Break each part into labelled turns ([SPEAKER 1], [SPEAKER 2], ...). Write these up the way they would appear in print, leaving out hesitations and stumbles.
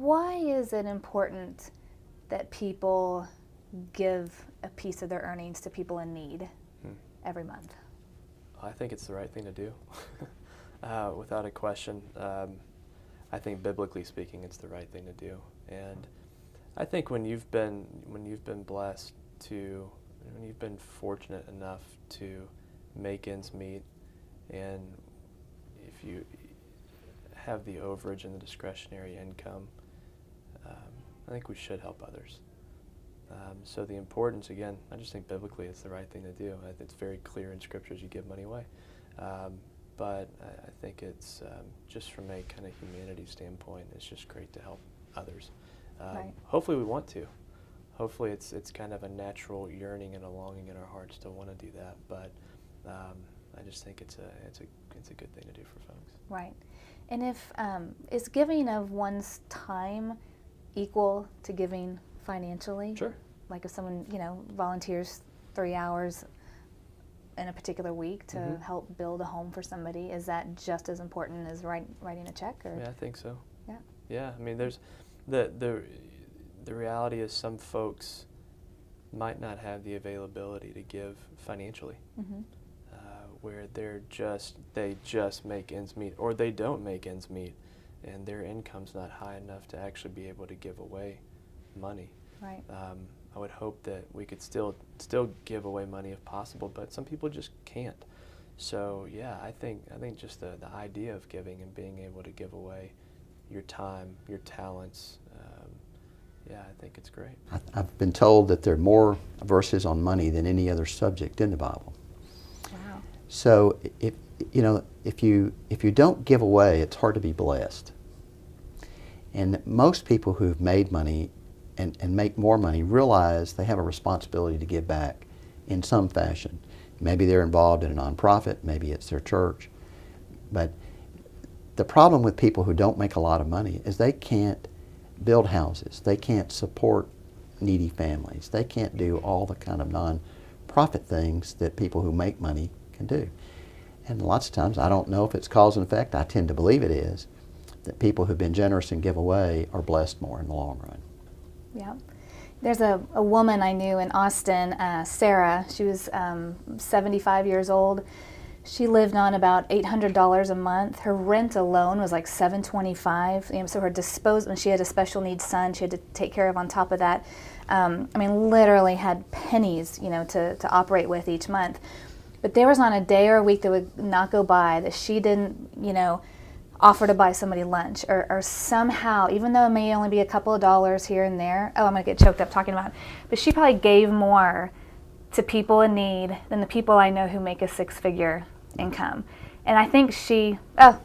[SPEAKER 1] Why is it important that people give a piece of their earnings to people in need every month?
[SPEAKER 2] I think it's the right thing to do, without a question. I think biblically speaking, it's the right thing to do, and I think when you've been blessed to, when you've been fortunate enough to make ends meet, and if you have the overage and the discretionary income, I think we should help others. So the importance, again, I just think biblically it's the right thing to do. It's very clear in scriptures you give money away. But I think it's just from a kind of humanity standpoint, it's just great to help others.
[SPEAKER 1] Right.
[SPEAKER 2] Hopefully we want to. Hopefully it's kind of a natural yearning and a longing in our hearts to want to do that. But I just think it's a good thing to do for folks.
[SPEAKER 1] Right. And if is giving of one's time equal to giving financially?
[SPEAKER 2] Sure.
[SPEAKER 1] Like if someone, volunteers 3 hours in a particular week to help build a home for somebody, is that just as important as writing a check? Or?
[SPEAKER 2] Yeah, I think so.
[SPEAKER 1] Yeah.
[SPEAKER 2] Yeah, I mean, there's the reality is some folks might not have the availability to give financially, where they just make ends meet, or they don't make ends meet, and their income's not high enough to actually be able to give away money.
[SPEAKER 1] Right.
[SPEAKER 2] I would hope that we could still give away money if possible, but some people just can't. So yeah, I think just the idea of giving and being able to give away your time, your talents, I think it's great.
[SPEAKER 3] I've been told that there are more verses on money than any other subject in the Bible.
[SPEAKER 1] Wow.
[SPEAKER 3] So if you don't give away, it's hard to be blessed. And most people who've made money and make more money realize they have a responsibility to give back in some fashion. Maybe they're involved in a nonprofit, maybe it's their church. But the problem with people who don't make a lot of money is they can't build houses, they can't support needy families, they can't do all the kind of non-profit things that people who make money can do. And lots of times, I don't know if it's cause and effect, I tend to believe it is, that people who've been generous and give away are blessed more in the long run.
[SPEAKER 1] Yeah. There's a woman I knew in Austin, Sarah. She was 75 years old. She lived on about $800 a month. Her rent alone was like $725. So her disposal, and she had a special needs son she had to take care of on top of that. Literally had pennies, to operate with each month. But there was not a day or a week that would not go by that she didn't, offer to buy somebody lunch, or somehow, even though it may only be a couple of dollars here and there, I'm going to get choked up talking about it, but she probably gave more to people in need than the people I know who make a six-figure income. And I think I'm going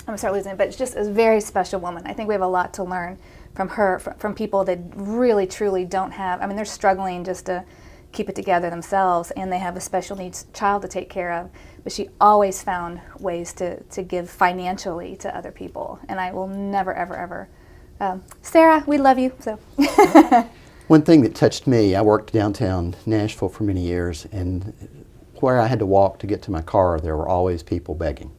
[SPEAKER 1] to start losing it, but it's just a very special woman. I think we have a lot to learn from her, from people that really, truly don't have, they're struggling just to keep it together themselves, and they have a special needs child to take care of, but she always found ways to give financially to other people, and I will never, ever, ever. Sarah, we love you. So.
[SPEAKER 3] One thing that touched me, I worked downtown Nashville for many years, and where I had to walk to get to my car, there were always people begging.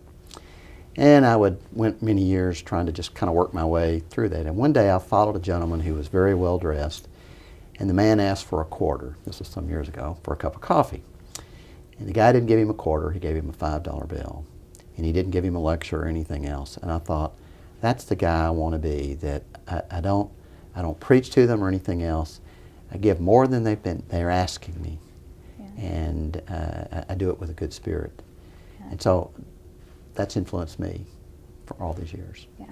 [SPEAKER 3] And I went many years trying to just kind of work my way through that. And one day I followed a gentleman who was very well dressed, and the man asked for a quarter, this was some years ago, for a cup of coffee. And the guy didn't give him a quarter, he gave him a $5 bill. And he didn't give him a lecture or anything else. And I thought, that's the guy I want to be, that I don't preach to them or anything else. I give more than they're asking me. Yeah. And I do it with a good spirit. Yeah. And so that's influenced me for all these years.
[SPEAKER 1] Yeah.